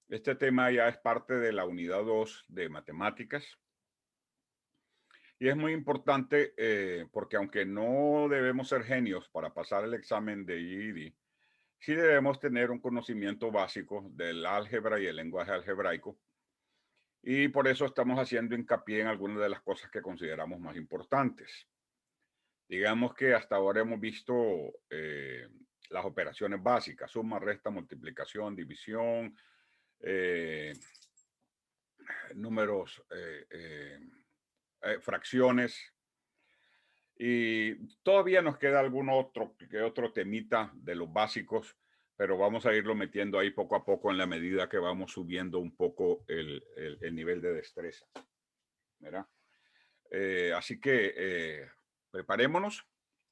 Este tema ya es parte de la unidad 2 de matemáticas y es muy importante porque aunque no debemos ser genios para pasar el examen de GED, sí debemos tener un conocimiento básico del álgebra y el lenguaje algebraico, y por eso estamos haciendo hincapié en algunas de las cosas que consideramos más importantes. Digamos que hasta ahora hemos visto las operaciones básicas: suma, resta, multiplicación, división, eh, números, fracciones, y todavía nos queda algún otro temita de los básicos, pero vamos a irlo metiendo ahí poco a poco en la medida que vamos subiendo un poco el nivel de destreza, ¿verdad? Así que preparémonos.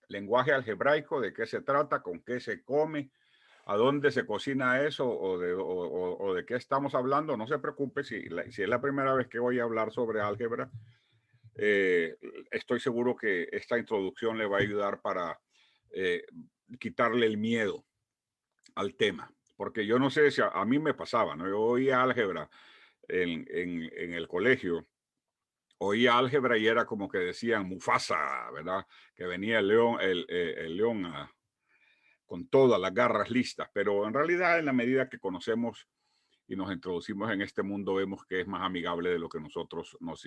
Lenguaje algebraico: ¿de qué se trata? ¿Con qué se come? ¿A dónde se cocina eso? ¿O de qué estamos hablando? No se preocupe si es la primera vez que voy a hablar sobre álgebra. eh, Estoy seguro que esta introducción le va a ayudar para eh, quitarle el miedo al tema. Porque yo no sé si a mí me pasaba, ¿no? Yo oía álgebra en el colegio, oía álgebra y era como que decían Mufasa, ¿verdad? Que venía el león con todas las garras listas, pero en realidad, en la medida que conocemos y nos introducimos en este mundo, vemos que es más amigable de lo que nosotros nos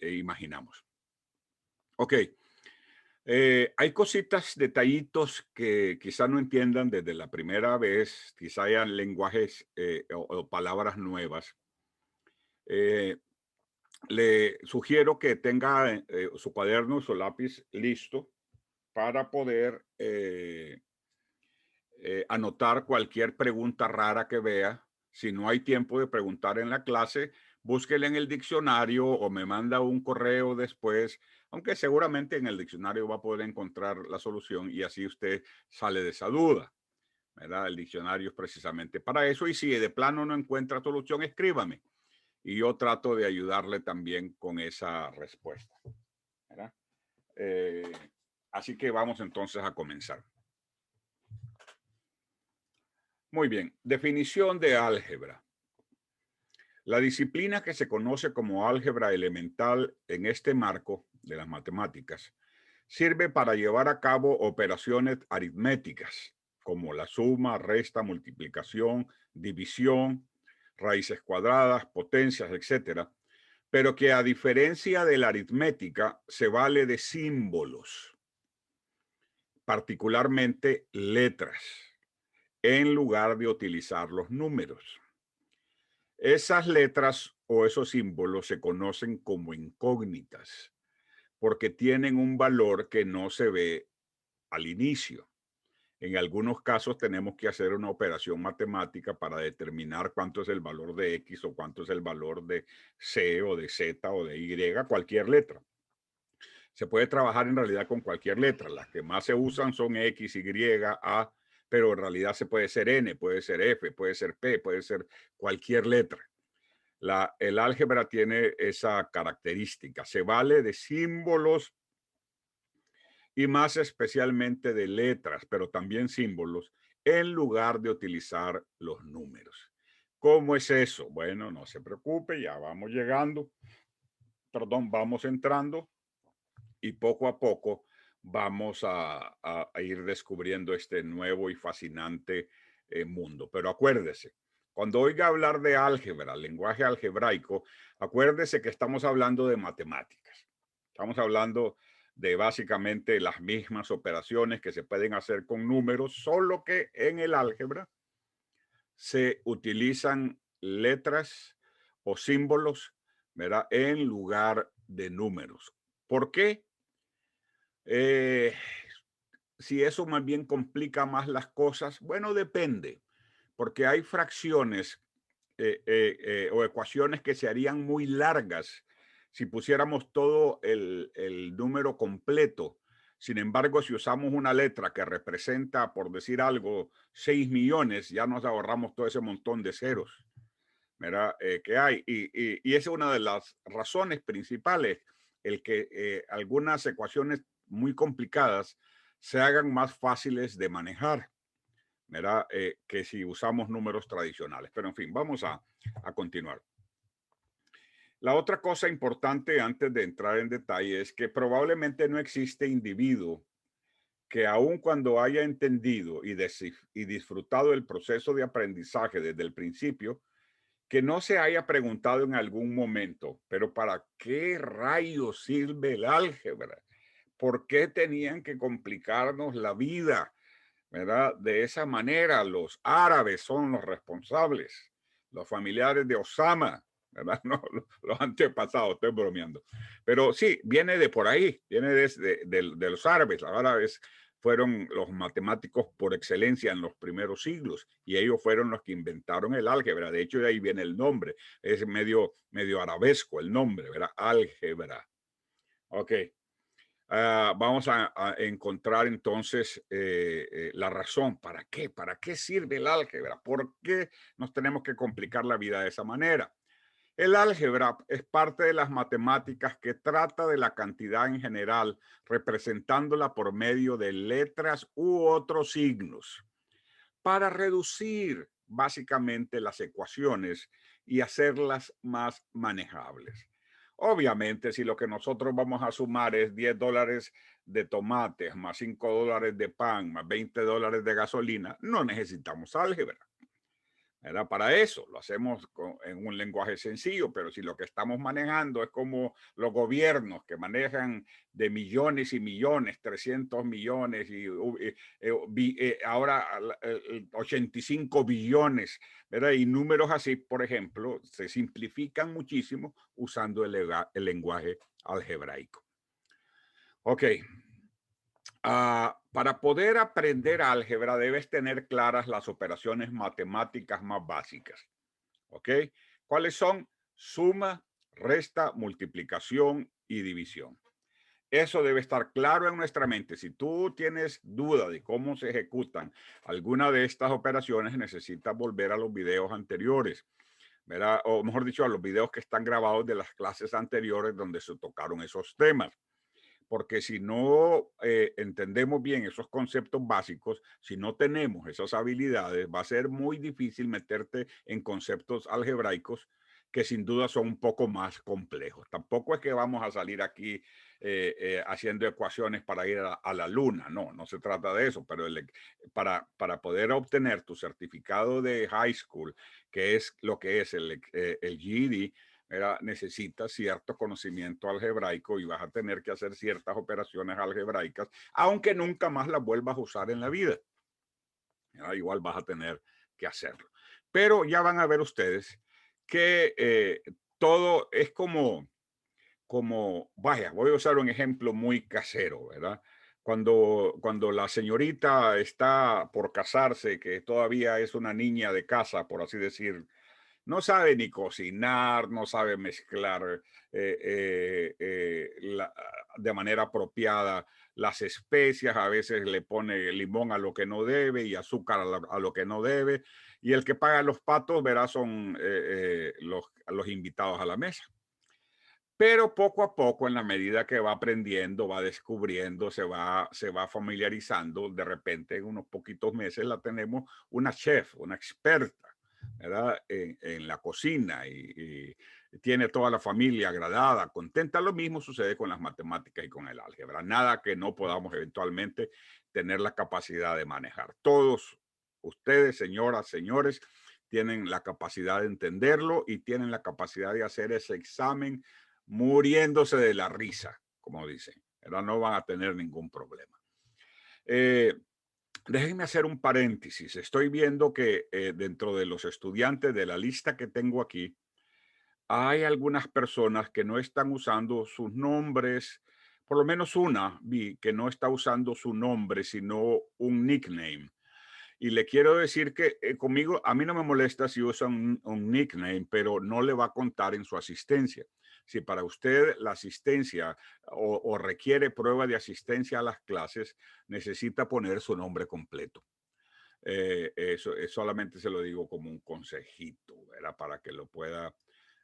imaginamos. Ok, hay cositas, detallitos que quizá no entiendan desde la primera vez, quizá hayan lenguajes o palabras nuevas. Eh, Le sugiero que tenga su cuaderno, su lápiz listo para poder anotar cualquier pregunta rara que vea. Si no hay tiempo de preguntar en la clase, búsquela en el diccionario o me manda un correo después, aunque seguramente en el diccionario va a poder encontrar la solución y así usted sale de esa duda, ¿verdad? El diccionario es precisamente para eso, y si de plano no encuentra solución, escríbame y yo trato de ayudarle también con esa respuesta, ¿verdad? Eh, Así que vamos entonces a comenzar. Muy bien, definición de álgebra. La disciplina que se conoce como álgebra elemental en este marco de las matemáticas sirve para llevar a cabo operaciones aritméticas como la suma, resta, multiplicación, división, raíces cuadradas, potencias, etcétera, pero que a diferencia de la aritmética se vale de símbolos, particularmente letras, en lugar de utilizar los números. Esas letras o esos símbolos se conocen como incógnitas porque tienen un valor que no se ve al inicio. En algunos casos tenemos que hacer una operación matemática para determinar cuánto es el valor de X o cuánto es el valor de C o de Z o de Y, cualquier letra. Se puede trabajar en realidad con cualquier letra. Las que más se usan son X, Y, A, pero en realidad se puede ser N, puede ser F, puede ser P, puede ser cualquier letra. El álgebra tiene esa característica. Se vale de símbolos y más especialmente de letras, pero también símbolos, en lugar de utilizar los números. ¿Cómo es eso? Bueno, no se preocupe, ya vamos llegando, perdón, vamos entrando y poco a poco vamos a ir descubriendo este nuevo y fascinante mundo. Pero acuérdese, cuando oiga hablar de álgebra, lenguaje algebraico, acuérdese que estamos hablando de matemáticas. Estamos hablando de básicamente las mismas operaciones que se pueden hacer con números, solo que en el álgebra se utilizan letras o símbolos, ¿verdad?, en lugar de números. ¿Por qué? Eh, si eso más bien complica más las cosas, bueno, depende, porque hay fracciones o ecuaciones que se harían muy largas si pusiéramos todo el número completo. Sin embargo, si usamos una letra que representa, por decir algo, 6 millones, ya nos ahorramos todo ese montón de ceros, ¿verdad? Que hay. Y esa es una de las razones principales, el que algunas ecuaciones muy complicadas se hagan más fáciles de manejar, ¿verdad? Que si usamos números tradicionales. Pero en fin, vamos a continuar. La otra cosa importante antes de entrar en detalle es que probablemente no existe individuo que aun cuando haya entendido y disfrutado el proceso de aprendizaje desde el principio, que no se haya preguntado en algún momento, pero ¿para qué rayos sirve el álgebra? ¿Por qué tenían que complicarnos la vida? ¿Verdad? De esa manera, los árabes son los responsables, los familiares de Osama, ¿verdad? No, los antepasados, estoy bromeando. Pero sí, viene de por ahí, viene de los árabes. Los árabes fueron los matemáticos por excelencia en los primeros siglos y ellos fueron los que inventaron el álgebra. De hecho, de ahí viene el nombre. Es medio arabesco el nombre, ¿verdad? Álgebra. Ok. Vamos a encontrar entonces la razón. ¿Para qué sirve el álgebra? ¿Por qué nos tenemos que complicar la vida de esa manera? El álgebra es parte de las matemáticas que trata de la cantidad en general, representándola por medio de letras u otros signos, para reducir básicamente las ecuaciones y hacerlas más manejables. Obviamente, si lo que nosotros vamos a sumar es $10 de tomates, más $5 de pan, más $20 de gasolina, no necesitamos álgebra. ¿Verdad? Para eso lo hacemos en un lenguaje sencillo, pero si lo que estamos manejando es como los gobiernos que manejan de millones y millones, 300 millones y ahora 85 billones, ¿verdad? Y números así, por ejemplo, se simplifican muchísimo usando el lenguaje algebraico. Ok. Para poder aprender álgebra debes tener claras las operaciones matemáticas más básicas. ¿Ok? ¿Cuáles son? Suma, resta, multiplicación y división. Eso debe estar claro en nuestra mente. Si tú tienes duda de cómo se ejecutan alguna de estas operaciones, necesitas volver a los videos anteriores, ¿verdad? O mejor dicho, a los videos que están grabados de las clases anteriores donde se tocaron esos temas. Porque si no entendemos bien esos conceptos básicos, si no tenemos esas habilidades, va a ser muy difícil meterte en conceptos algebraicos que sin duda son un poco más complejos. Tampoco es que vamos a salir aquí haciendo ecuaciones para ir a la luna, no se trata de eso, pero para poder obtener tu certificado de high school, que es lo que es el GED, necesitas cierto conocimiento algebraico y vas a tener que hacer ciertas operaciones algebraicas, aunque nunca más las vuelvas a usar en la vida. Igual vas a tener que hacerlo. Pero ya van a ver ustedes que todo es vaya, voy a usar un ejemplo muy casero, ¿verdad? Cuando la señorita está por casarse, que todavía es una niña de casa, por así decir, no sabe ni cocinar, no sabe mezclar de manera apropiada las especias, a veces le pone limón a lo que no debe y azúcar a lo que no debe, y el que paga los patos, verá, son los invitados a la mesa. Pero poco a poco, en la medida que va aprendiendo, va descubriendo, se va familiarizando, de repente en unos poquitos meses la tenemos una chef, una experta, ¿verdad? En la cocina y tiene toda la familia agradada, contenta. Lo mismo sucede con las matemáticas y con el álgebra. Nada que no podamos eventualmente tener la capacidad de manejar. Todos ustedes, señoras, señores, tienen la capacidad de entenderlo y tienen la capacidad de hacer ese examen muriéndose de la risa, como dicen. No van a tener ningún problema. Déjenme hacer un paréntesis. Estoy viendo que dentro de los estudiantes de la lista que tengo aquí, hay algunas personas que no están usando sus nombres, por lo menos una vi que no está usando su nombre, sino un nickname. Y le quiero decir que conmigo, a mí no me molesta si usa un nickname, pero no le va a contar en su asistencia. Si para usted la asistencia o requiere prueba de asistencia a las clases, necesita poner su nombre completo. Eso solamente se lo digo como un consejito, ¿verdad? Para que lo pueda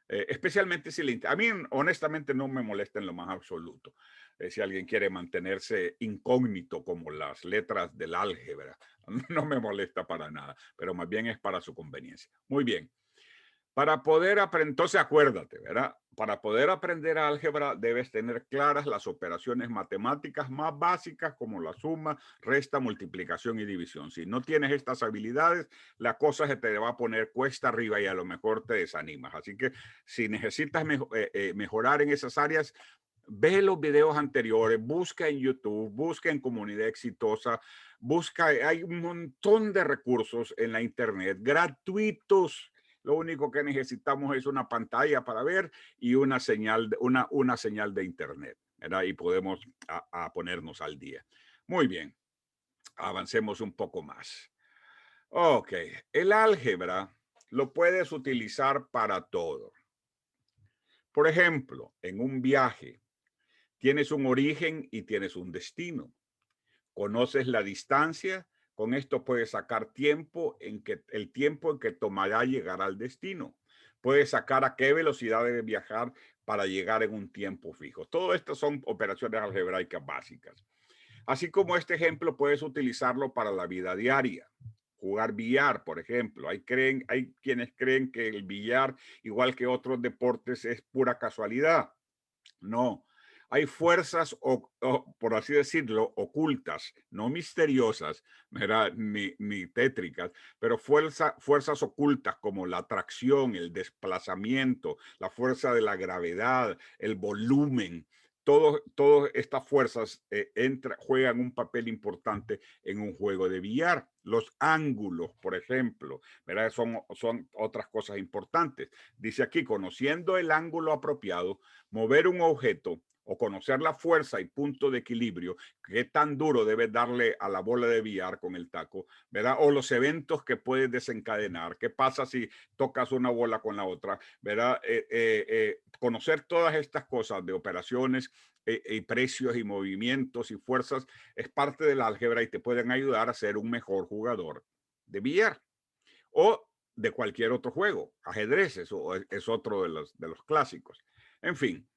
Especialmente si a mí honestamente no me molesta en lo más absoluto. Si alguien quiere mantenerse incógnito como las letras del álgebra, no me molesta para nada, pero más bien es para su conveniencia. Muy bien. Para poder aprender, entonces acuérdate, ¿verdad? Para poder aprender álgebra debes tener claras las operaciones matemáticas más básicas como la suma, resta, multiplicación y división. Si no tienes estas habilidades, la cosa se te va a poner cuesta arriba y a lo mejor te desanimas. Así que si necesitas mejorar en esas áreas, ve los videos anteriores, busca en YouTube, busca en Comunidad Exitosa, busca, hay un montón de recursos en la internet gratuitos. Lo único que necesitamos es una pantalla para ver y una señal, una señal de internet, ¿verdad? Y podemos a ponernos al día. Muy bien, avancemos un poco más. Ok, el álgebra lo puedes utilizar para todo. Por ejemplo, en un viaje, tienes un origen y tienes un destino. Conoces la distancia, con esto puedes sacar el tiempo en que tomará llegar al destino. Puedes sacar a qué velocidad debe viajar para llegar en un tiempo fijo. Todo esto son operaciones algebraicas básicas. Así como este ejemplo puedes utilizarlo para la vida diaria. Jugar billar, por ejemplo. Hay quienes creen que el billar, igual que otros deportes, es pura casualidad. No, hay fuerzas, por así decirlo, ocultas, no misteriosas, ni tétricas, pero fuerzas ocultas como la atracción, el desplazamiento, la fuerza de la gravedad, el volumen. Todas estas fuerzas juegan un papel importante en un juego de billar. Los ángulos, por ejemplo, ¿verdad? Son otras cosas importantes. Dice aquí, conociendo el ángulo apropiado, mover un objeto o conocer la fuerza y punto de equilibrio, qué tan duro debes darle a la bola de billar con el taco, ¿verdad? O los eventos que puedes desencadenar, qué pasa si tocas una bola con la otra, ¿verdad? Conocer todas estas cosas de operaciones y precios y movimientos y fuerzas es parte del álgebra y te pueden ayudar a ser un mejor jugador de billar o de cualquier otro juego. Ajedrez es otro de los clásicos. En fin,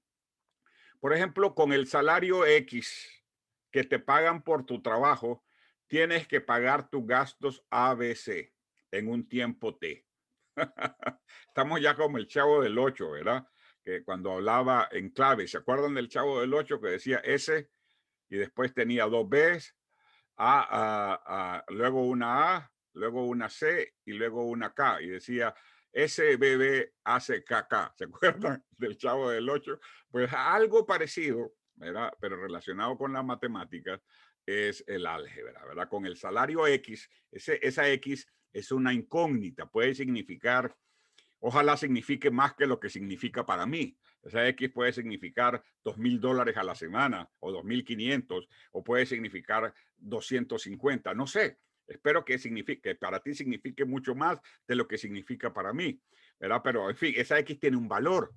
por ejemplo, con el salario X que te pagan por tu trabajo, tienes que pagar tus gastos ABC en un tiempo T. Estamos ya como el Chavo del 8, ¿verdad? Que cuando hablaba en clave, ¿se acuerdan del Chavo del 8 que decía S y después tenía dos Bs, luego una A, luego una C y luego una K y decía SBB hace KK? ¿Se acuerdan del Chavo del 8? Pues algo parecido, ¿verdad? Pero relacionado con las matemáticas es el álgebra, ¿verdad? Con el salario X, esa X es una incógnita, puede significar, ojalá signifique más que lo que significa para mí. Esa X puede significar $2,000 a la semana o 2,500 o puede significar 250, no sé. Espero que para ti signifique mucho más de lo que significa para mí, ¿verdad? Pero en fin, esa X tiene un valor,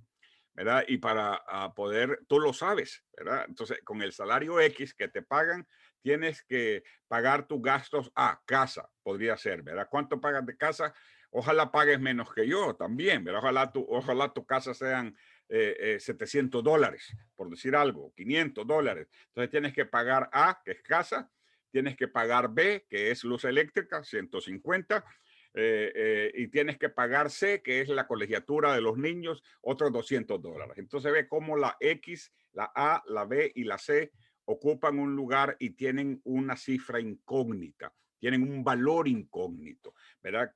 ¿verdad? Y para poder, tú lo sabes, ¿verdad? Entonces, con el salario X que te pagan, tienes que pagar tus gastos a casa, podría ser, ¿verdad? ¿Cuánto pagas de casa? Ojalá pagues menos que yo también, ¿verdad? Ojalá tu casa sean $700, por decir algo, $500. Entonces tienes que pagar A, que es casa, tienes que pagar B, que es luz eléctrica, 150, y tienes que pagar C, que es la colegiatura de los niños, otros $200. Entonces ve cómo la X, la A, la B y la C ocupan un lugar y tienen una cifra incógnita, tienen un valor incógnito, ¿verdad?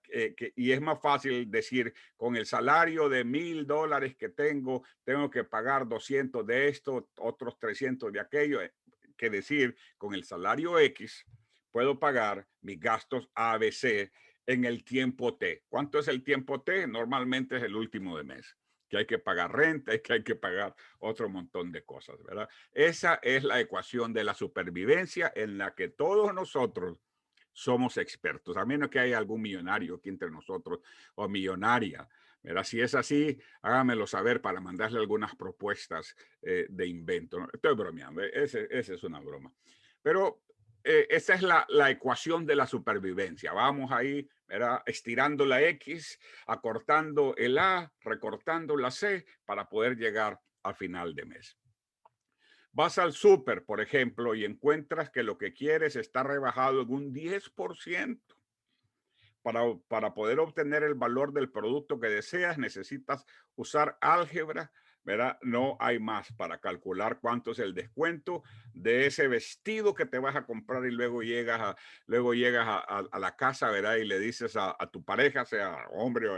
Y es más fácil decir, con el salario de $1,000 que tengo que pagar 200 de esto, otros 300 de aquello, que decir, con el salario X puedo pagar mis gastos ABC en el tiempo T. ¿Cuánto es el tiempo T? Normalmente es el último de mes, que hay que pagar renta y que hay que pagar otro montón de cosas, ¿verdad? Esa es la ecuación de la supervivencia en la que todos nosotros somos expertos, a menos que haya algún millonario aquí entre nosotros o millonaria, ¿verdad? Si es así, háganmelo saber para mandarle algunas propuestas de invento. Estoy bromeando, esa es una broma. Pero esa es la ecuación de la supervivencia. Vamos ahí, ¿verdad? Estirando la X, acortando el A, recortando la C para poder llegar al final de mes. Vas al súper, por ejemplo, y encuentras que lo que quieres está rebajado en un 10%. Para poder obtener el valor del producto que deseas, necesitas usar álgebra, ¿verdad? No hay más para calcular cuánto es el descuento de ese vestido que te vas a comprar y luego llegas a la casa, ¿verdad? Y le dices a tu pareja, sea hombre o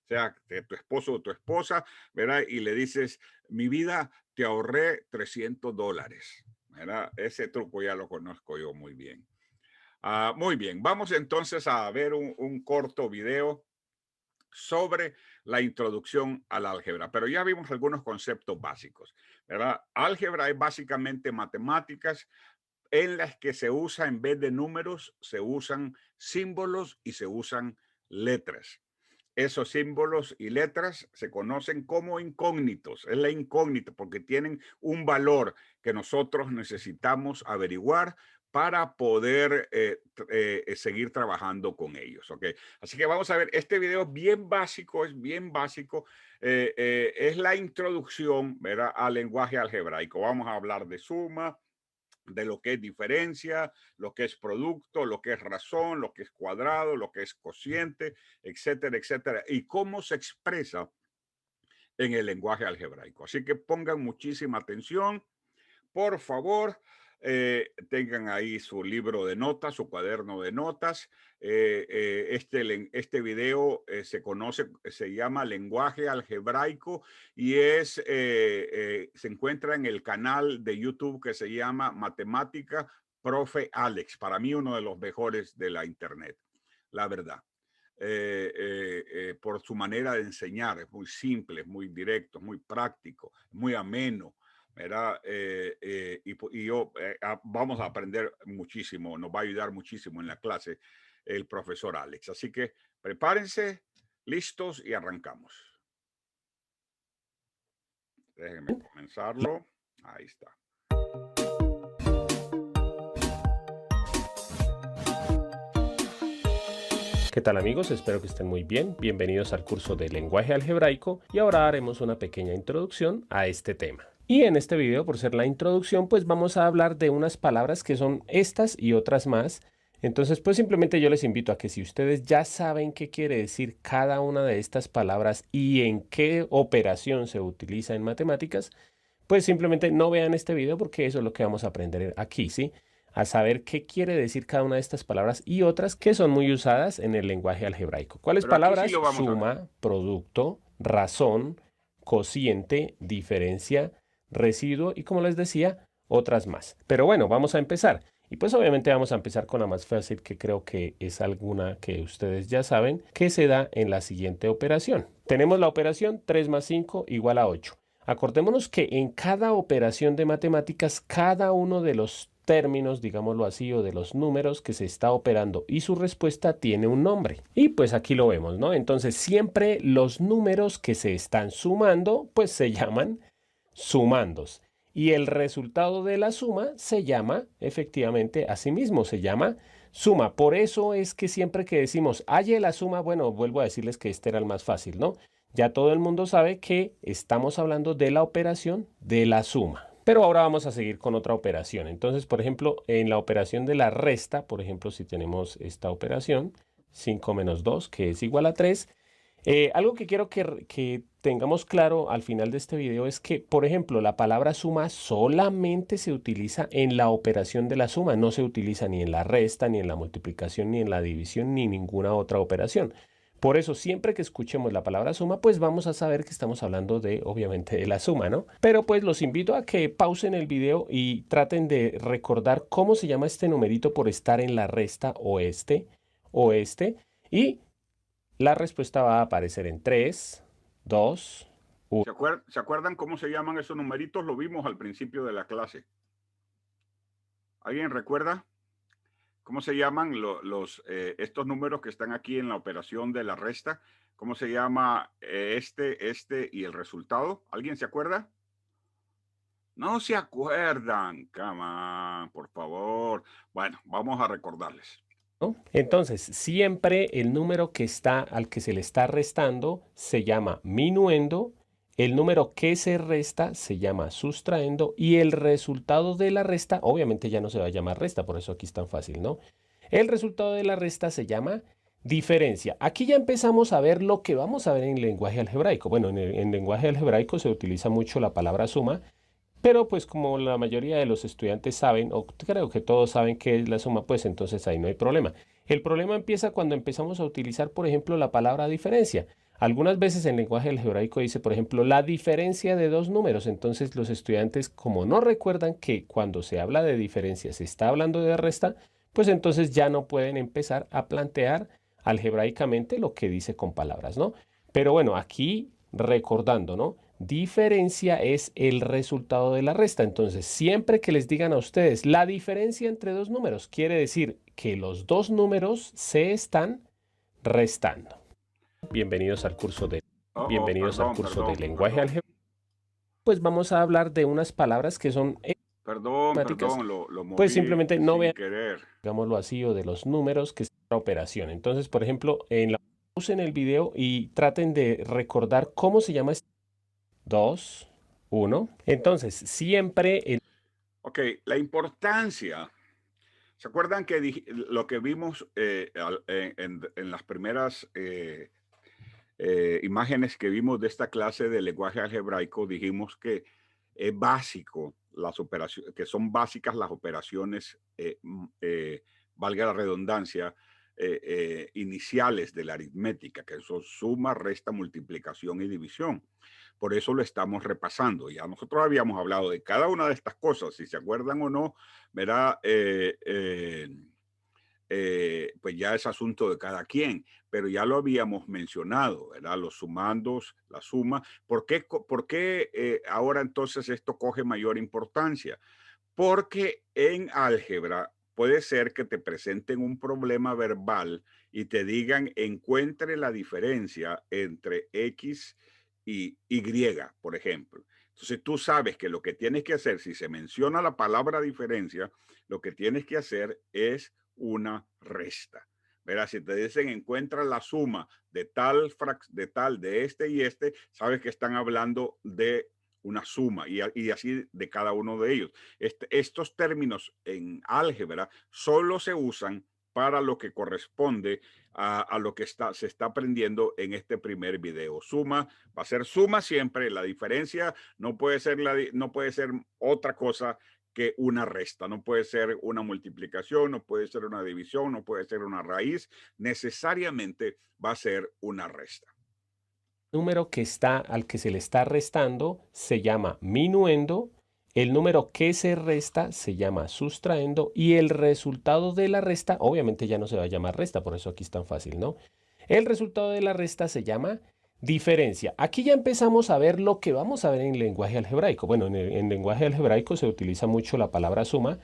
sea tu esposo o tu esposa, ¿verdad? Y le dices, mi vida, te ahorré $300, ¿verdad? Ese truco ya lo conozco yo muy bien. Muy bien, vamos entonces a ver un corto video sobre la introducción al álgebra, pero ya vimos algunos conceptos básicos, ¿verdad? Álgebra es básicamente matemáticas en las que se usa, en vez de números, se usan símbolos y se usan letras. Esos símbolos y letras se conocen como incógnitos. Es la incógnita porque tienen un valor que nosotros necesitamos averiguar para poder seguir trabajando con ellos. ¿Okay? Así que vamos a ver, este video es bien básico, es la introducción, ¿verdad?, al lenguaje algebraico. Vamos a hablar de suma, de lo que es diferencia, lo que es producto, lo que es razón, lo que es cuadrado, lo que es cociente, etcétera, etcétera, y cómo se expresa en el lenguaje algebraico. Así que pongan muchísima atención, por favor. Tengan ahí su libro de notas, su cuaderno de notas. Este video se llama Lenguaje Algebraico y se encuentra en el canal de YouTube que se llama Matemática Profe Alex. Para mí uno de los mejores de la internet, la verdad. Por su manera de enseñar, es muy simple, es muy directo, muy práctico, muy ameno. ¿Verdad? Vamos a aprender muchísimo, nos va a ayudar muchísimo en la clase el profesor Alex. Así que prepárense, listos y arrancamos. Déjenme comenzarlo. Ahí está. ¿Qué tal amigos? Espero que estén muy bien. Bienvenidos al curso de lenguaje algebraico y ahora haremos una pequeña introducción a este tema. Y en este video, por ser la introducción, pues vamos a hablar de unas palabras que son estas y otras más. Entonces, pues simplemente yo les invito a que si ustedes ya saben qué quiere decir cada una de estas palabras y en qué operación se utiliza en matemáticas, pues simplemente no vean este video porque eso es lo que vamos a aprender aquí, ¿sí? A saber qué quiere decir cada una de estas palabras y otras que son muy usadas en el lenguaje algebraico. ¿Cuáles Pero aquí sí palabras? lo vamos a ver. Suma, producto, razón, cociente, diferencia, residuo y, como les decía, otras más. Pero bueno, vamos a empezar. Y pues obviamente vamos a empezar con la más fácil, que creo que es alguna que ustedes ya saben, que se da en la siguiente operación. Tenemos la operación 3 más 5 igual a 8. Acordémonos que en cada operación de matemáticas, cada uno de los términos, digámoslo así, o de los números que se está operando y su respuesta tiene un nombre. Y pues aquí lo vemos, ¿no? Entonces siempre los números que se están sumando, pues se llaman sumandos. Y el resultado de la suma se llama, efectivamente, así mismo, se llama suma. Por eso es que siempre que decimos halle la suma, bueno, vuelvo a decirles que este era el más fácil, ¿no? Ya todo el mundo sabe que estamos hablando de la operación de la suma. Pero ahora vamos a seguir con otra operación. Entonces, por ejemplo, en la operación de la resta, por ejemplo, si tenemos esta operación, 5 menos 2, que es igual a 3, algo que quiero que tengamos claro al final de este video es que, por ejemplo, la palabra suma solamente se utiliza en la operación de la suma, no se utiliza ni en la resta, ni en la multiplicación, ni en la división, ni ninguna otra operación. Por eso, siempre que escuchemos la palabra suma, pues vamos a saber que estamos hablando de, obviamente, de la suma, ¿no? Pero pues los invito a que pausen el video y traten de recordar cómo se llama este numerito por estar en la resta o este, y la respuesta va a aparecer en 3, 2, 1. ¿Se acuerdan cómo se llaman esos numeritos? Lo vimos al principio de la clase. ¿Alguien recuerda? ¿Cómo se llaman estos números que están aquí en la operación de la resta? ¿Cómo se llama este y el resultado? ¿Alguien se acuerda? No se acuerdan, come on, por favor. Bueno, vamos a recordarles. ¿no? Entonces, siempre el número que está al que se le está restando se llama minuendo, el número que se resta se llama sustraendo y el resultado de la resta, obviamente ya no se va a llamar resta, por eso aquí es tan fácil, ¿no? El resultado de la resta se llama diferencia. Aquí ya empezamos a ver lo que vamos a ver en lenguaje algebraico. Bueno, en lenguaje algebraico se utiliza mucho la palabra suma, pero pues como la mayoría de los estudiantes saben, o creo que todos saben qué es la suma, pues entonces ahí no hay problema. El problema empieza cuando empezamos a utilizar, por ejemplo, la palabra diferencia. Algunas veces en lenguaje algebraico dice, por ejemplo, la diferencia de dos números. Entonces los estudiantes, como no recuerdan que cuando se habla de diferencia se está hablando de resta, pues entonces ya no pueden empezar a plantear algebraicamente lo que dice con palabras, ¿no? Pero bueno, aquí recordando, ¿no? Diferencia es el resultado de la resta. Entonces, siempre que les digan a ustedes la diferencia entre dos números, quiere decir que los dos números se están restando. Bienvenidos al curso de, bienvenidos al curso de lenguaje algebraico. Pues vamos a hablar de unas palabras que son matemáticas. Lo Pues moví simplemente no sin vean, querer. digámoslo así, o de los números que es la operación. Entonces, por ejemplo, usen el video y traten de recordar cómo se llama 2, 1. Entonces, siempre Ok, la importancia. ¿Se acuerdan que lo que vimos en las primeras imágenes que vimos de esta clase de lenguaje algebraico? Dijimos que es básico las operaciones, que son básicas las operaciones, valga la redundancia, iniciales de la aritmética, que son suma, resta, multiplicación y división. Por eso lo estamos repasando. Ya nosotros habíamos hablado de cada una de estas cosas, si se acuerdan o no, verá, pues ya es asunto de cada quien, pero ya lo habíamos mencionado, ¿verdad? Los sumandos, la suma. Por qué ahora entonces esto coge mayor importancia? Porque en álgebra puede ser que te presenten un problema verbal y te digan encuentre la diferencia entre X y Y, por ejemplo. Entonces tú sabes que lo que tienes que hacer, si se menciona la palabra diferencia, lo que tienes que hacer es una resta. Verás, si te dicen encuentra la suma de de este y este, sabes que están hablando de una suma y así de cada uno de ellos. Estos términos en álgebra solo se usan para lo que corresponde a lo que se está aprendiendo en este primer video. Suma va a ser suma siempre, la diferencia no puede ser, no puede ser otra cosa que una resta, no puede ser una multiplicación, no puede ser una división, no puede ser una raíz, necesariamente va a ser una resta. número que está al que se le está restando se llama minuendo, el número que se resta se llama sustraendo y el resultado de la resta, obviamente ya no se va a llamar resta, por eso aquí es tan fácil, ¿no? El resultado de la resta se llama diferencia. Aquí ya empezamos a ver lo que vamos a ver en lenguaje algebraico. Bueno, en lenguaje algebraico se utiliza mucho la palabra suma,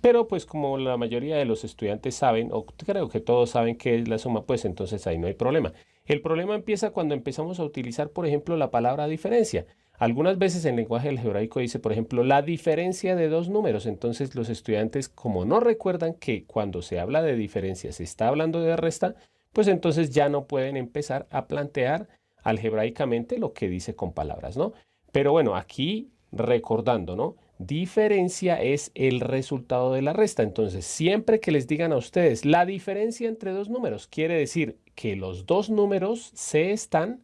pero pues como la mayoría de los estudiantes saben, o creo que todos saben qué es la suma, pues entonces ahí no hay problema. El problema empieza cuando empezamos a utilizar, por ejemplo, la palabra diferencia. Algunas veces en lenguaje algebraico dice, por ejemplo, la diferencia de dos números. Entonces los estudiantes, como no recuerdan que cuando se habla de diferencia se está hablando de resta, pues entonces ya no pueden empezar a plantear algebraicamente lo que dice con palabras, ¿no? Pero bueno, aquí recordando, ¿no? Diferencia es el resultado de la resta. Entonces, siempre que les digan a ustedes la diferencia entre dos números, quiere decir que los dos números se están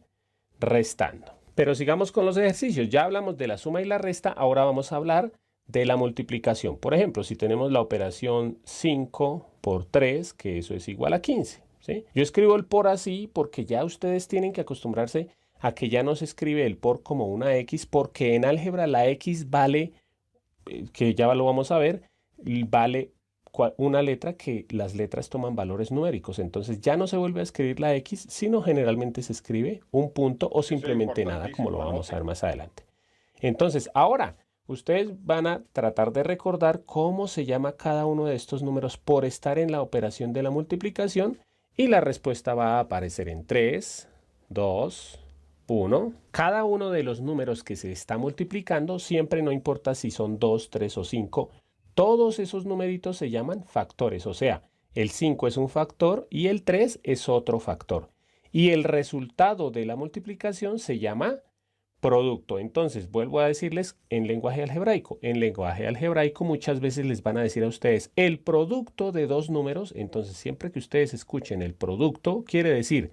restando. Pero sigamos con los ejercicios. Ya hablamos de la suma y la resta, ahora vamos a hablar de la multiplicación. Por ejemplo, si tenemos la operación 5 por 3, que eso es igual a 15. ¿Sí? Yo escribo el por así porque ya ustedes tienen que acostumbrarse a que ya no se escribe el por como una X, porque en álgebra la X vale que ya lo vamos a ver, vale una letra que las letras toman valores numéricos. Entonces ya no se vuelve a escribir la X, sino generalmente se escribe un punto o Eso es simplemente nada, como lo importantísimo, vamos a ver anoten. más adelante. Entonces, ahora ustedes van a tratar de recordar cómo se llama cada uno de estos números por estar en la operación de la multiplicación y la respuesta va a aparecer en 3, 2, 1. Cada uno de los números que se está multiplicando, siempre no importa si son 2, 3 o 5, todos esos numeritos se llaman factores. O sea, el 5 es un factor y el 3 es otro factor. Y el resultado de la multiplicación se llama producto. Entonces, vuelvo a decirles en lenguaje algebraico. En lenguaje algebraico muchas veces les van a decir a ustedes el producto de dos números. Entonces, siempre que ustedes escuchen el producto, quiere decir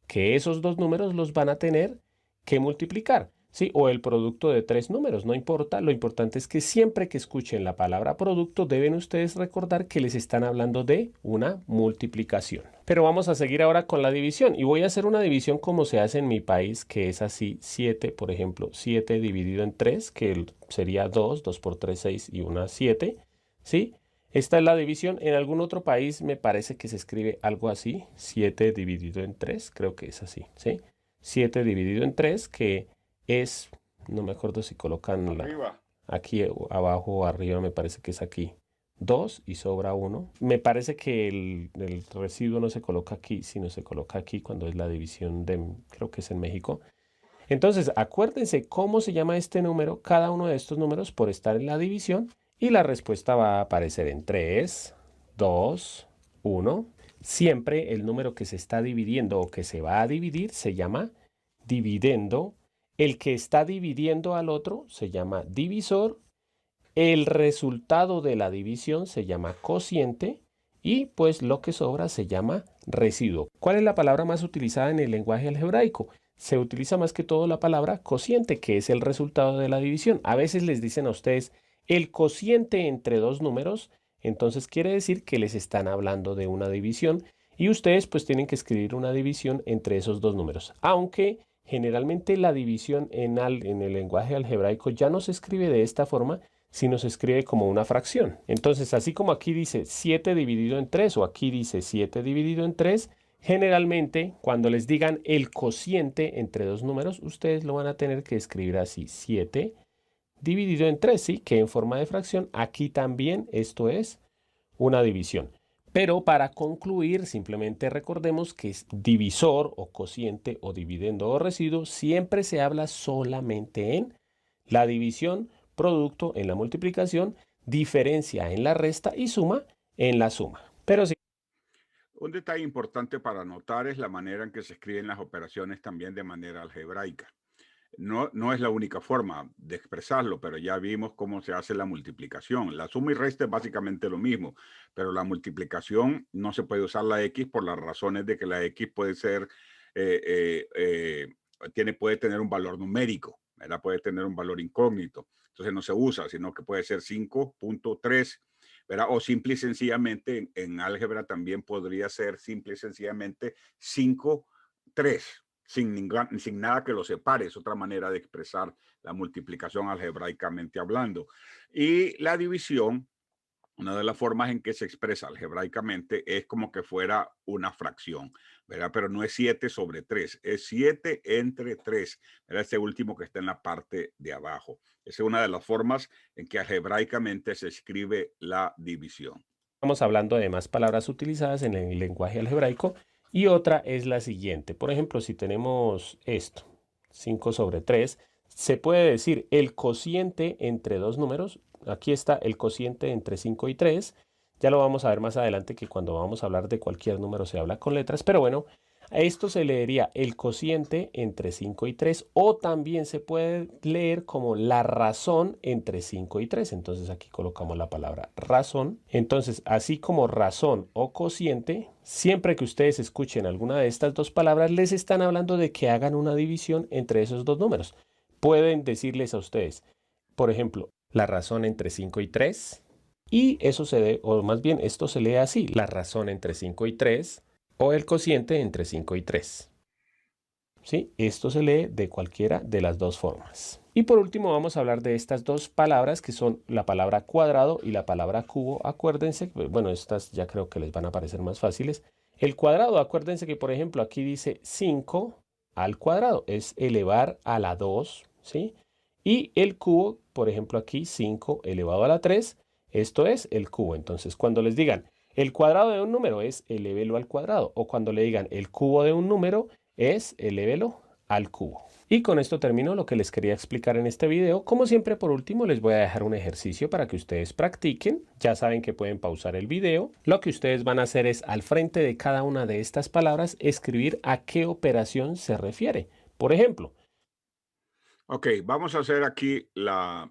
que esos dos números los van a tener que multiplicar, ¿sí? O el producto de tres números, no importa. Lo importante es que siempre que escuchen la palabra producto, deben ustedes recordar que les están hablando de una multiplicación. Pero vamos a seguir ahora con la división. Y voy a hacer una división como se hace en mi país, que es así: 7, por ejemplo, 7 dividido en 3, que sería 2, 2 por 3, 6 y una 7, ¿sí? Esta es la división. En algún otro país me parece que se escribe algo así: 7 dividido en 3, creo que es así, ¿sí? 7 dividido en 3, que es, no me acuerdo si colocan aquí abajo o arriba, me parece que es aquí 2 y sobra 1. Me parece que el residuo no se coloca aquí, sino se coloca aquí cuando es la división de, creo que es en México. Entonces, acuérdense cómo se llama este número, cada uno de estos números por estar en la división, y la respuesta va a aparecer en 3, 2, 1. Siempre el número que se está dividiendo o que se va a dividir se llama dividendo. El que está dividiendo al otro se llama divisor. El resultado de la división se llama cociente y pues lo que sobra se llama residuo. ¿Cuál es la palabra más utilizada en el lenguaje algebraico? Se utiliza más que todo la palabra cociente, que es el resultado de la división. A veces les dicen a ustedes el cociente entre dos números, entonces quiere decir que les están hablando de una división y ustedes pues tienen que escribir una división entre esos dos números. Aunque generalmente la división en el lenguaje algebraico ya no se escribe de esta forma, sino se escribe como una fracción. Entonces, así como aquí dice 7 dividido en 3 o aquí dice 7 dividido en 3, generalmente cuando les digan el cociente entre dos números, ustedes lo van a tener que escribir así: 7 dividido en 3, ¿sí? Que en forma de fracción, aquí también esto es una división. Pero para concluir, simplemente recordemos que es divisor o cociente o dividendo o residuo, siempre se habla solamente en la división, producto en la multiplicación, diferencia en la resta y suma en la suma. Pero sí. Un detalle importante para notar es la manera en que se escriben las operaciones también de manera algebraica. No es la única forma de expresarlo, pero ya vimos cómo se hace la multiplicación. La suma y resta es básicamente lo mismo, pero la multiplicación no se puede usar la X por las razones de que la X puede ser, puede tener un valor numérico, ¿verdad? Puede tener un valor incógnito. Entonces no se usa, sino que puede ser 5.3, ¿verdad? O simple y sencillamente en álgebra también podría ser simple y sencillamente 5,3. Sin nada que lo separe. Es otra manera de expresar la multiplicación algebraicamente hablando. Y la división, una de las formas en que se expresa algebraicamente es como que fuera una fracción, ¿verdad? Pero no es 7 sobre 3, es 7 entre 3, ¿verdad? Este último que está en la parte de abajo. Esa es una de las formas en que algebraicamente se escribe la división. Estamos hablando de más palabras utilizadas en el lenguaje algebraico y otra es la siguiente. Por ejemplo, si tenemos esto, 5 sobre 3, se puede decir el cociente entre dos números. Aquí está el cociente entre 5 y 3. Ya lo vamos a ver más adelante, que cuando vamos a hablar de cualquier número se habla con letras, pero bueno, a esto se leería el cociente entre 5 y 3 o también se puede leer como la razón entre 5 y 3. Entonces aquí colocamos la palabra razón. Entonces, así como razón o cociente, siempre que ustedes escuchen alguna de estas dos palabras, les están hablando de que hagan una división entre esos dos números. Pueden decirles a ustedes, por ejemplo, la razón entre 5 y 3. Y eso o más bien esto se lee así: la razón entre 5 y 3 o el cociente entre 5 y 3. ¿Sí? Esto se lee de cualquiera de las dos formas. Y por último vamos a hablar de estas dos palabras que son la palabra cuadrado y la palabra cubo. Acuérdense, bueno, estas ya creo que les van a parecer más fáciles. El cuadrado, acuérdense que por ejemplo aquí dice 5 al cuadrado, es elevar a la 2, ¿sí? Y el cubo, por ejemplo aquí 5 elevado a la 3, esto es el cubo. Entonces cuando les digan el cuadrado de un número es elévelo al cuadrado, o cuando le digan el cubo de un número es elévelo al cubo. Y con esto termino lo que les quería explicar en este video. Como siempre, por último, les voy a dejar un ejercicio para que ustedes practiquen. Ya saben que pueden pausar el video. Lo que ustedes van a hacer es, al frente de cada una de estas palabras, escribir a qué operación se refiere. Por ejemplo. Ok, vamos a hacer aquí la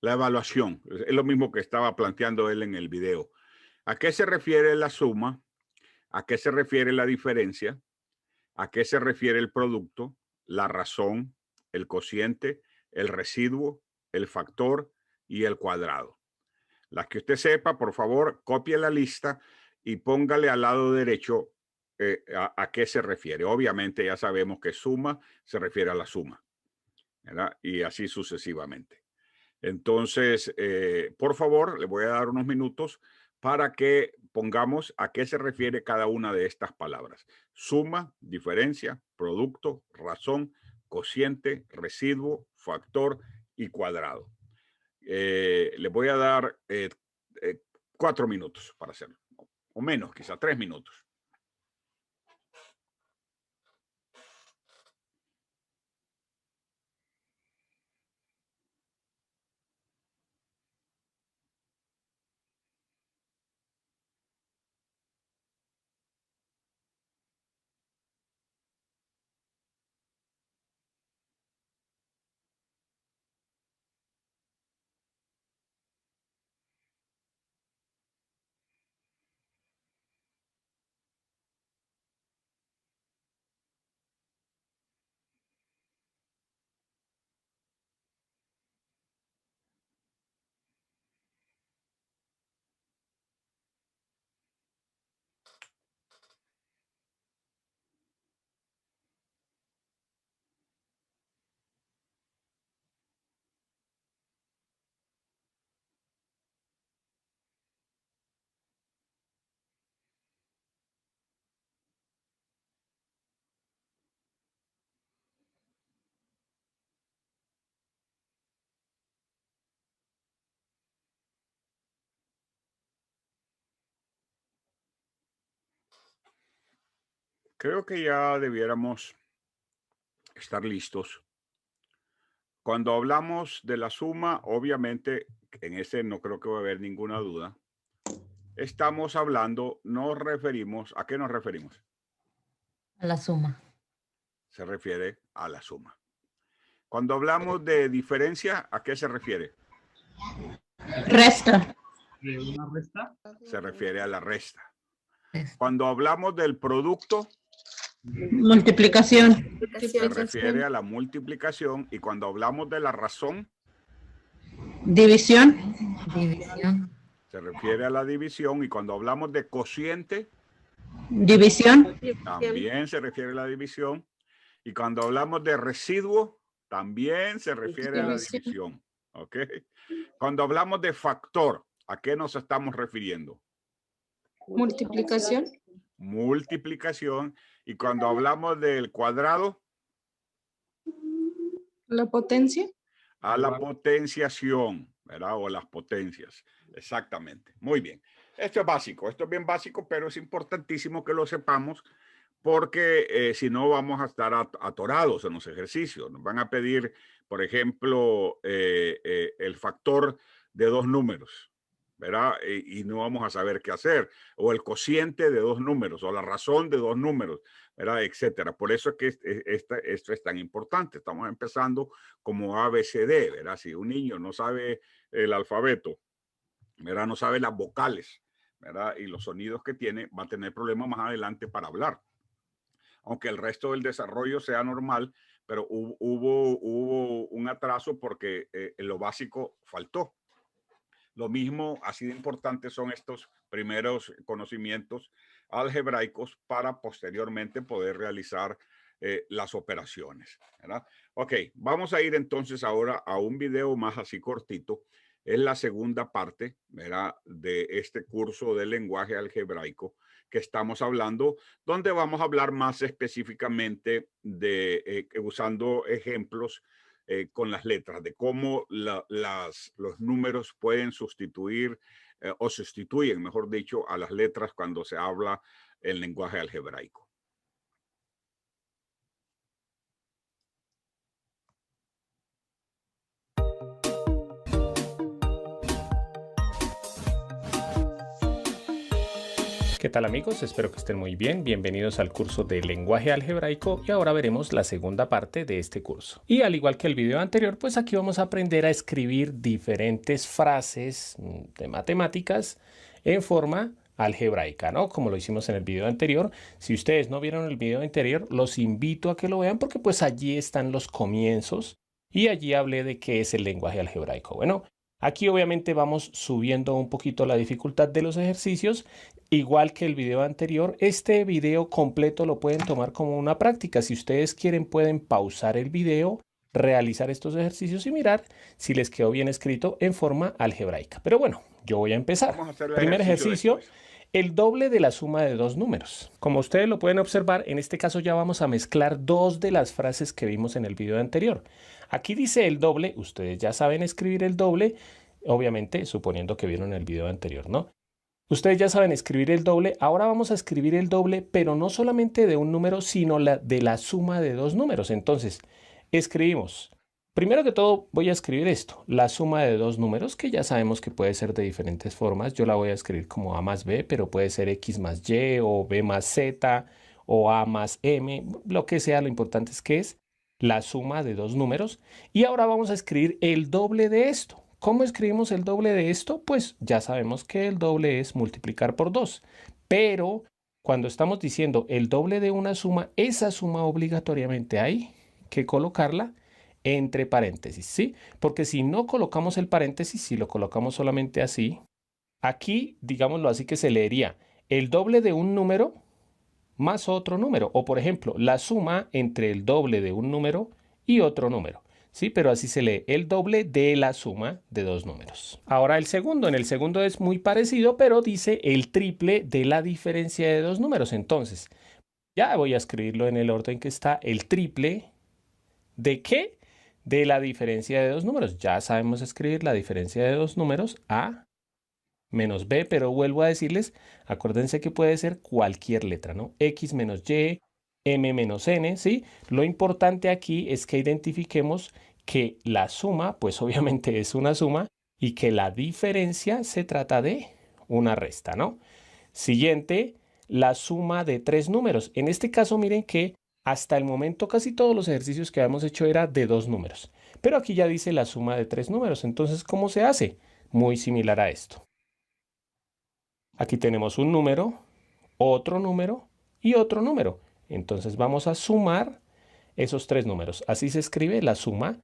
evaluación. Es lo mismo que estaba planteando él en el video. ¿A qué se refiere la suma? ¿A qué se refiere la diferencia? ¿A qué se refiere el producto, la razón, el cociente, el residuo, el factor y el cuadrado? Las que usted sepa, por favor, copie la lista y póngale al lado derecho a qué se refiere. Obviamente ya sabemos que suma se refiere a la suma, ¿verdad? Y así sucesivamente. Entonces, por favor, le voy a dar unos minutos para que pongamos a qué se refiere cada una de estas palabras. Suma, diferencia, producto, razón, cociente, residuo, factor y cuadrado. Le voy a dar 4 minutos para hacerlo, o menos, quizá 3 minutos. Creo que ya debiéramos estar listos. Cuando hablamos de la suma, obviamente, en ese no creo que va a haber ninguna duda. Estamos hablando, nos referimos, ¿a qué nos referimos? A la suma. Se refiere a la suma. Cuando hablamos de diferencia, ¿a qué se refiere? Resta. ¿De una resta? Se refiere a la resta. Resta. Cuando hablamos del producto, Multiplicación. se refiere a la multiplicación. Y cuando hablamos de la razón, División. División. se refiere a la división. Y cuando hablamos de cociente, División. también se refiere a la división. Y cuando hablamos de residuo, también se refiere a la división. ¿Ok? Cuando hablamos de factor, ¿a qué nos estamos refiriendo? Multiplicación. Multiplicación. Y cuando hablamos del cuadrado, La potencia. a la potenciación, ¿verdad? O las potencias. Exactamente. Muy bien. Esto es básico, esto es bien básico, pero es importantísimo que lo sepamos porque si no vamos a estar atorados en los ejercicios. Nos van a pedir, por ejemplo, el factor de 2 números, ¿verdad? Y no vamos a saber qué hacer. O el cociente de 2 números, o la razón de 2 números, ¿verdad? Etcétera. Por eso es que esto es tan importante. Estamos empezando como ABCD, ¿verdad? Si un niño no sabe el alfabeto, ¿verdad? No sabe las vocales, ¿verdad? Y los sonidos que tiene, va a tener problemas más adelante para hablar. Aunque el resto del desarrollo sea normal, pero hubo un atraso porque lo básico faltó. Lo mismo, así de importantes son estos primeros conocimientos algebraicos para posteriormente poder realizar las operaciones, ¿verdad? Ok, vamos a ir entonces ahora a un video más así cortito. Es la segunda parte, ¿verdad?, de este curso de lenguaje algebraico que estamos hablando, donde vamos a hablar más específicamente de usando ejemplos con las letras, de cómo los números pueden sustituir o sustituyen, mejor dicho, a las letras cuando se habla el lenguaje algebraico. ¿Qué tal amigos? Espero que estén muy bien. Bienvenidos al curso de lenguaje algebraico y ahora veremos la segunda parte de este curso. Y al igual que el video anterior, pues aquí vamos a aprender a escribir diferentes frases de matemáticas en forma algebraica, ¿no? Como lo hicimos en el video anterior. Si ustedes no vieron el video anterior, los invito a que lo vean porque pues allí están los comienzos y allí hablé de qué es el lenguaje algebraico. Bueno, aquí obviamente vamos subiendo un poquito la dificultad de los ejercicios. Igual que el video anterior, este video completo lo pueden tomar como una práctica. Si ustedes quieren, pueden pausar el video, realizar estos ejercicios y mirar si les quedó bien escrito en forma algebraica. Pero bueno, yo voy a empezar. Vamos a hacer el Primer ejercicio, después. el doble de la suma de dos números. Como ustedes lo pueden observar, en este caso ya vamos a mezclar dos de las frases que vimos en el video anterior. Aquí dice el doble, ustedes ya saben escribir el doble, obviamente suponiendo que vieron el video anterior, ¿no? Ustedes ya saben escribir el doble. Ahora vamos a escribir el doble, pero no solamente de un número, sino de la suma de dos números. Entonces, escribimos. Primero que todo, voy a escribir esto. La suma de dos números, que ya sabemos que puede ser de diferentes formas. Yo la voy a escribir como A más B, pero puede ser X más Y, o B más Z, o A más M. Lo que sea, lo importante es que es la suma de dos números. Y ahora vamos a escribir el doble de esto. ¿Cómo escribimos el doble de esto? Pues ya sabemos que el doble es multiplicar por 2. Pero cuando estamos diciendo el doble de una suma, esa suma obligatoriamente hay que colocarla entre paréntesis, ¿sí? Porque si no colocamos el paréntesis, si lo colocamos solamente así, aquí, digámoslo así, que se leería el doble de un número más otro número. O por ejemplo, la suma entre el doble de un número y otro número. Sí, pero así se lee el doble de la suma de dos números. Ahora el segundo. En el segundo es muy parecido, pero dice el triple de la diferencia de dos números. Entonces, ya voy a escribirlo en el orden que está. El triple ¿de qué? De la diferencia de dos números. Ya sabemos escribir la diferencia de dos números, A menos B, pero vuelvo a decirles, acuérdense que puede ser cualquier letra, ¿no? X menos Y, M menos N, ¿sí? Lo importante aquí es que identifiquemos que la suma, pues obviamente es una suma, y que la diferencia se trata de una resta, ¿no? Siguiente, la suma de tres números. En este caso, miren que hasta el momento casi todos los ejercicios que habíamos hecho era de dos números. Pero aquí ya dice la suma de tres números. Entonces, ¿cómo se hace? Muy similar a esto. Aquí tenemos un número, otro número y otro número. Entonces vamos a sumar esos tres números. Así se escribe la suma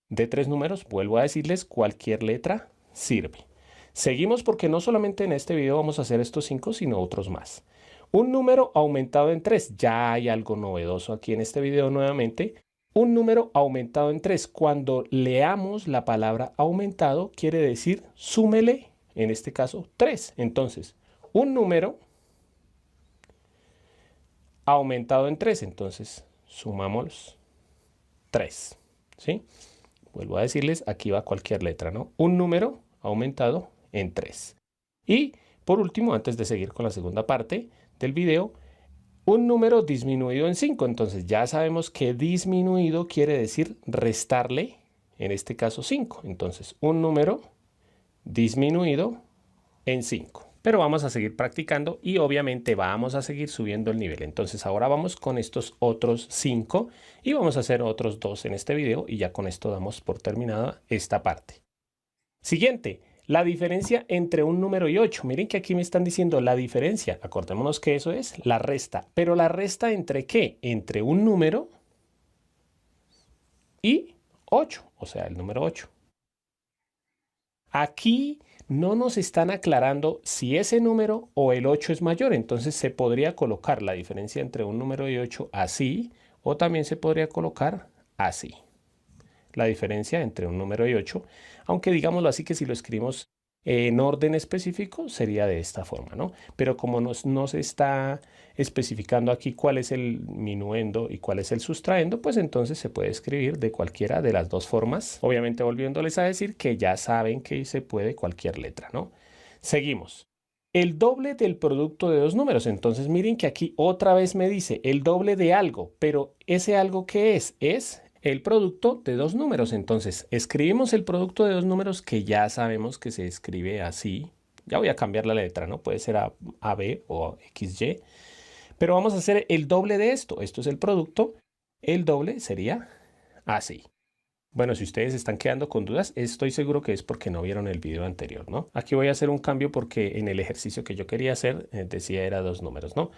de tres números. Vuelvo a decirles, cualquier letra sirve. Seguimos porque no solamente en este video vamos a hacer estos 5, sino otros más. Un número aumentado en 3. Ya hay algo novedoso aquí en este video nuevamente. Un número aumentado en 3. Cuando leamos la palabra aumentado, quiere decir súmele, en este caso, 3. Entonces, un número aumentado en 3. Entonces, sumamos 3. ¿Sí? Vuelvo a decirles, aquí va cualquier letra, ¿no? Un número aumentado en 3. Y por último, antes de seguir con la segunda parte del video, un número disminuido en 5. Entonces ya sabemos que disminuido quiere decir restarle, en este caso 5. Entonces un número disminuido en 5. Pero vamos a seguir practicando y obviamente vamos a seguir subiendo el nivel. Entonces ahora vamos con estos otros 5 y vamos a hacer otros 2 en este video y ya con esto damos por terminada esta parte. Siguiente, la diferencia entre un número y 8. Miren que aquí me están diciendo la diferencia. Acordémonos que eso es la resta. Pero la resta ¿entre qué? Entre un número y 8, o sea, el número 8. Aquí no nos están aclarando si ese número o el 8 es mayor. Entonces se podría colocar la diferencia entre un número y 8 así, o también se podría colocar así. La diferencia entre un número y 8, aunque digámoslo así que si lo escribimos en orden específico sería de esta forma, ¿no? Pero como nos está especificando aquí cuál es el minuendo y cuál es el sustraendo, pues entonces se puede escribir de cualquiera de las dos formas. Obviamente volviéndoles a decir que ya saben que se puede cualquier letra, ¿no? Seguimos. El doble del producto de dos números. Entonces miren que aquí otra vez me dice el doble de algo, pero ese algo ¿qué es? Es el producto de dos números. Entonces escribimos el producto de dos números que ya sabemos que se escribe así. Ya voy a cambiar la letra, ¿no? Puede ser AB o XY. Pero vamos a hacer el doble de esto. Esto es el producto. El doble sería así. Bueno, si ustedes están quedando con dudas, estoy seguro que es porque no vieron el video anterior, ¿no? Aquí voy a hacer un cambio porque en el ejercicio que yo quería hacer decía era 2 números, ¿no?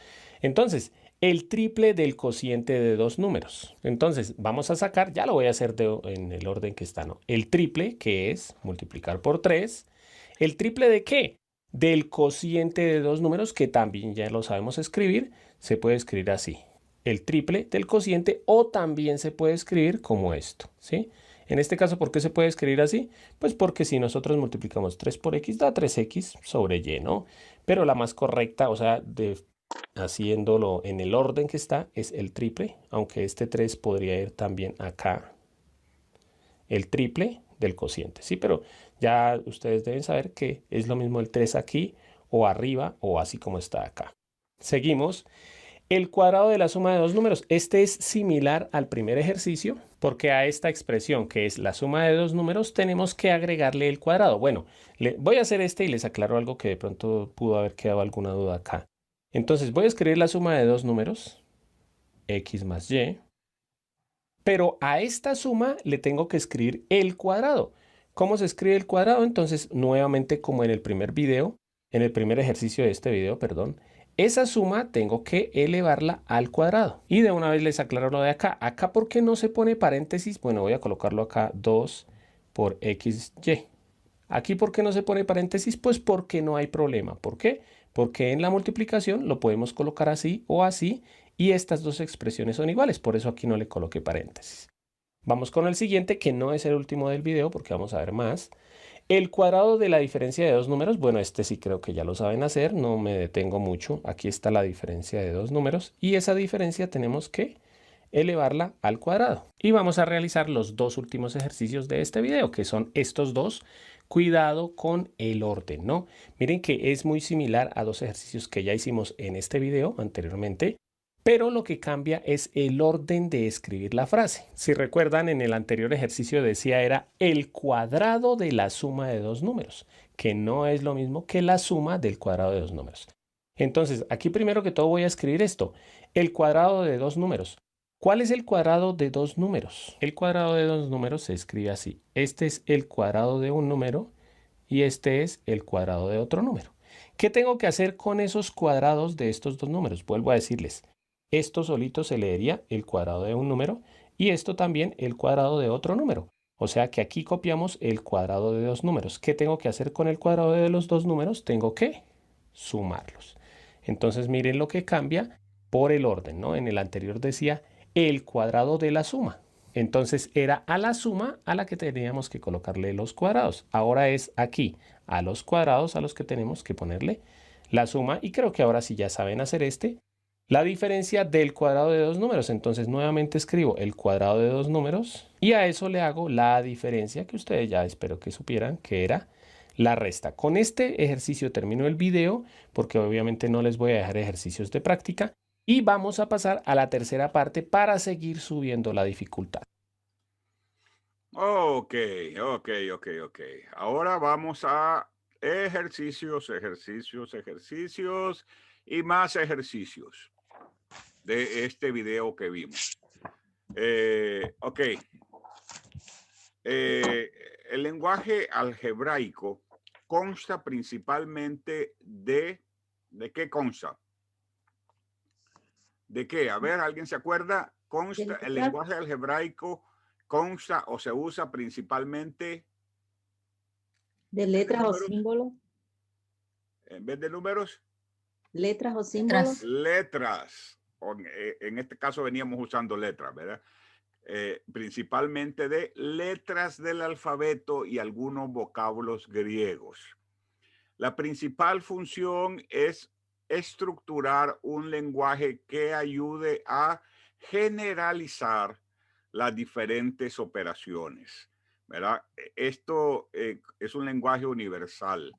Entonces, el triple del cociente de 2 números. Entonces, vamos a sacar, ya lo voy a hacer en el orden que está, ¿no? El triple, que es multiplicar por 3. ¿El triple de qué? Del cociente de 2 números, que también ya lo sabemos escribir. Se puede escribir así. El triple del cociente, o también se puede escribir como esto, ¿sí? En este caso, ¿por qué se puede escribir así? Pues porque si nosotros multiplicamos 3 por x, da 3x sobre y, ¿no? Pero la más correcta, o sea, haciéndolo en el orden que está, es el triple, aunque este 3 podría ir también acá. El triple del cociente, ¿sí? Pero ya ustedes deben saber que es lo mismo el 3 aquí, o arriba, o así como está acá. Seguimos. El cuadrado de la suma de 2 números. Este es similar al primer ejercicio porque a esta expresión que es la suma de 2 números tenemos que agregarle el cuadrado. Bueno, voy a hacer este y les aclaro algo que de pronto pudo haber quedado alguna duda acá. Entonces voy a escribir la suma de 2 números, x más y, pero a esta suma le tengo que escribir el cuadrado. ¿Cómo se escribe el cuadrado? Entonces, nuevamente como en el primer video, en el primer ejercicio de este video, perdón, esa suma tengo que elevarla al cuadrado. Y de una vez les aclaro lo de acá. Acá, ¿por qué no se pone paréntesis? Bueno, voy a colocarlo acá 2 por XY. Aquí, ¿por qué no se pone paréntesis? Pues porque no hay problema. ¿Por qué? Porque en la multiplicación lo podemos colocar así o así y estas dos expresiones son iguales. Por eso aquí no le coloqué paréntesis. Vamos con el siguiente, que no es el último del video porque vamos a ver más. El cuadrado de la diferencia de dos números, bueno, este sí creo que ya lo saben hacer, no me detengo mucho. Aquí está la diferencia de dos números y esa diferencia tenemos que elevarla al cuadrado. Y vamos a realizar los dos últimos ejercicios de este video, que son estos dos. Cuidado con el orden, ¿no? Miren que es muy similar a dos ejercicios que ya hicimos en este video anteriormente, pero lo que cambia es el orden de escribir la frase. Si recuerdan, en el anterior ejercicio decía era el cuadrado de la suma de dos números, que no es lo mismo que la suma del cuadrado de dos números. Entonces, aquí primero que todo voy a escribir esto, el cuadrado de dos números. ¿Cuál es el cuadrado de dos números? El cuadrado de dos números se escribe así. Este es el cuadrado de un número y este es el cuadrado de otro número. ¿Qué tengo que hacer con esos cuadrados de estos dos números? Vuelvo a decirles. Esto solito se leería el cuadrado de un número y esto también el cuadrado de otro número. O sea que aquí copiamos el cuadrado de dos números. ¿Qué tengo que hacer con el cuadrado de los dos números? Tengo que sumarlos. Entonces miren lo que cambia por el orden, ¿no? En el anterior decía el cuadrado de la suma. Entonces era a la suma a la que teníamos que colocarle los cuadrados. Ahora es aquí a los cuadrados a los que tenemos que ponerle la suma. Y creo que ahora sí ya saben hacer la diferencia del cuadrado de dos números. Entonces nuevamente escribo el cuadrado de dos números y a eso le hago la diferencia que ustedes ya espero que supieran que era la resta. Con este ejercicio termino el video porque obviamente no les voy a dejar ejercicios de práctica y vamos a pasar a la tercera parte para seguir subiendo la dificultad. Ok. Ahora vamos a ejercicios y más ejercicios de este video que vimos. Ok. El lenguaje algebraico consta principalmente ¿de qué consta? ¿De qué? A ver, ¿alguien se acuerda? El lenguaje algebraico consta o se usa principalmente ¿De letras o símbolos? en vez de números. ¿Letras o símbolos? Letras. En este caso veníamos usando letras, ¿verdad? Principalmente de letras del alfabeto y algunos vocablos griegos. La principal función es estructurar un lenguaje que ayude a generalizar las diferentes operaciones, ¿verdad? Esto es un lenguaje universal.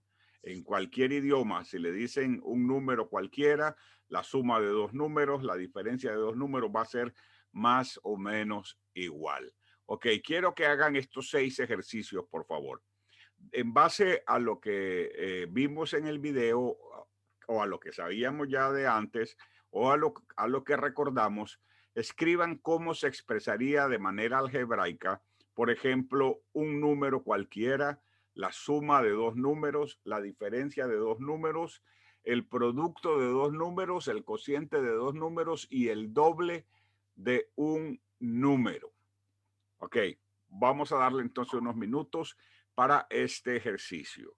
En cualquier idioma, si le dicen un número cualquiera, la suma de dos números, la diferencia de dos números va a ser más o menos igual. Ok, quiero que hagan estos 6 ejercicios, por favor. en base a lo que vimos en el video o a lo que sabíamos ya de antes o a lo que recordamos, escriban cómo se expresaría de manera algebraica, por ejemplo, un número cualquiera, la suma de dos números, la diferencia de dos números, el producto de dos números, el cociente de dos números y el doble de un número. Ok, vamos a darle entonces unos minutos para este ejercicio.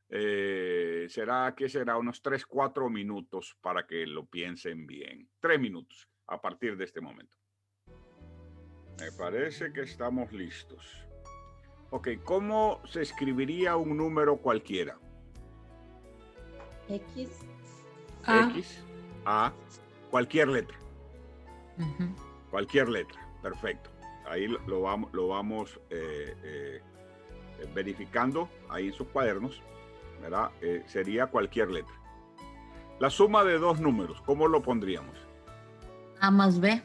Será unos 3, 4 minutos para que lo piensen bien. 3 minutos a partir de este momento. Me parece que estamos listos. Ok, ¿cómo se escribiría un número cualquiera? X. X, A, cualquier letra. Ujú. Cualquier letra, perfecto. Ahí lo vamos verificando ahí en sus cuadernos, ¿verdad? Sería cualquier letra. La suma de dos números, ¿cómo lo pondríamos? A más B.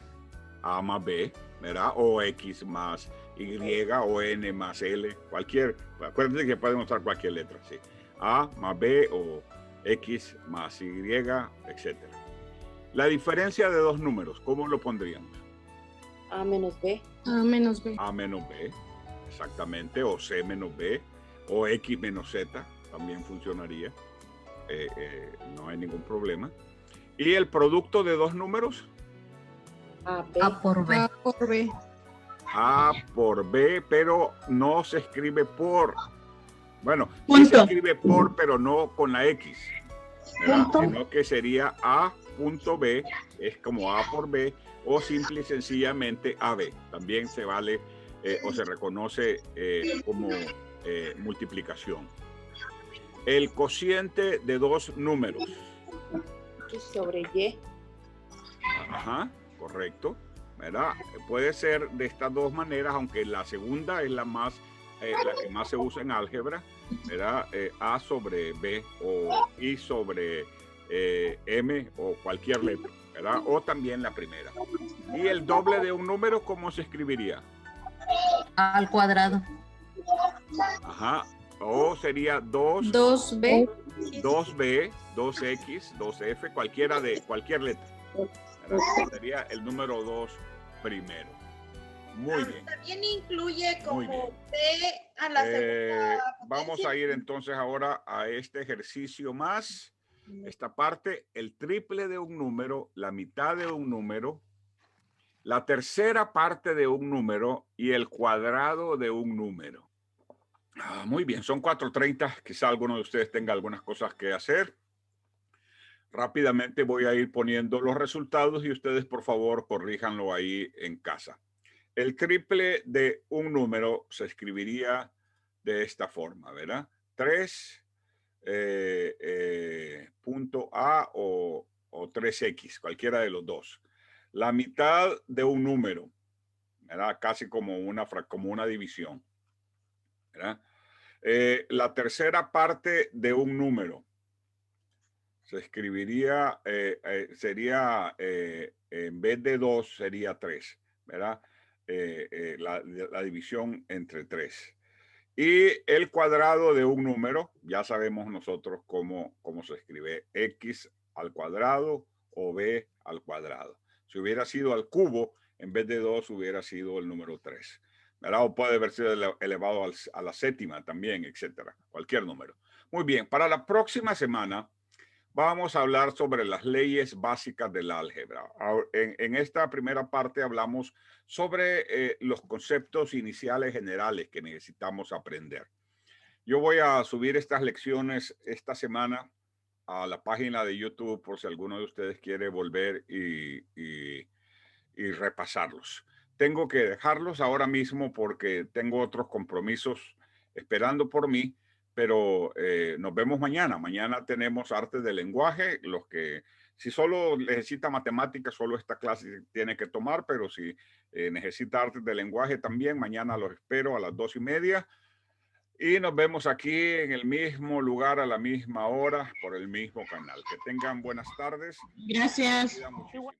A más B, ¿verdad? O X más Y o N más L, cualquier. Acuérdense que pueden usar cualquier letra, sí. A más B o X más Y, etc. La diferencia de dos números, ¿cómo lo pondríamos? A menos B. A menos B. A menos B, exactamente, o C menos B, o X menos Z, también funcionaría. No hay ningún problema. ¿Y el producto de dos números? A, B. A por B. A por B. A por B, pero no se escribe por. Bueno, sí Punto. se escribe por, pero no con la X, ¿verdad? Punto. Sino que sería A punto B, es como A por B, o simple y sencillamente AB. También se vale o se reconoce como multiplicación. El cociente de dos números. X sobre Y. Ajá, correcto, ¿verdad? Puede ser de estas dos maneras, aunque la segunda es la que más se usa en álgebra, ¿verdad? A sobre B o I sobre M o cualquier letra, ¿verdad? O también la primera. ¿Y el doble de un número cómo se escribiría? Al cuadrado. Ajá, o sería 2, 2B. 2B, 2X, 2F, cualquier letra, ¿verdad? Sería el número 2 primero. Muy bien. También incluye Muy como bien. B a la segunda Vamos potencia. a ir entonces ahora a este ejercicio más. Esta parte, el triple de un número, la mitad de un número, la tercera parte de un número y el cuadrado de un número. Muy bien, son 4:30. Quizá alguno de ustedes tenga algunas cosas que hacer. Rápidamente voy a ir poniendo los resultados y ustedes, por favor, corríjanlo ahí en casa. El triple de un número se escribiría de esta forma, ¿verdad? 3 punto A o 3X, cualquiera de los dos. La mitad de un número, ¿verdad? Casi como una división, ¿verdad? La tercera parte de un número se escribiría, sería, en vez de 2, sería 3, ¿verdad? La división entre 3. Y el cuadrado de un número, ya sabemos nosotros cómo se escribe, X al cuadrado o B al cuadrado. Si hubiera sido al cubo, en vez de 2 hubiera sido el número 3, ¿verdad? O puede haber sido elevado a la séptima también, etcétera. Cualquier número. Muy bien, para la próxima semana vamos a hablar sobre las leyes básicas del álgebra. En esta primera parte hablamos sobre los conceptos iniciales generales que necesitamos aprender. Yo voy a subir estas lecciones esta semana a la página de YouTube por si alguno de ustedes quiere volver y repasarlos. Tengo que dejarlos ahora mismo porque tengo otros compromisos esperando por mí. Pero nos vemos mañana. Mañana tenemos arte del lenguaje. Los que, si solo necesita matemáticas, solo esta clase tiene que tomar, pero si necesita arte del lenguaje también, mañana los espero a las 2:30. Y nos vemos aquí en el mismo lugar, a la misma hora, por el mismo canal. Que tengan buenas tardes. Gracias. Cuida muchísimo.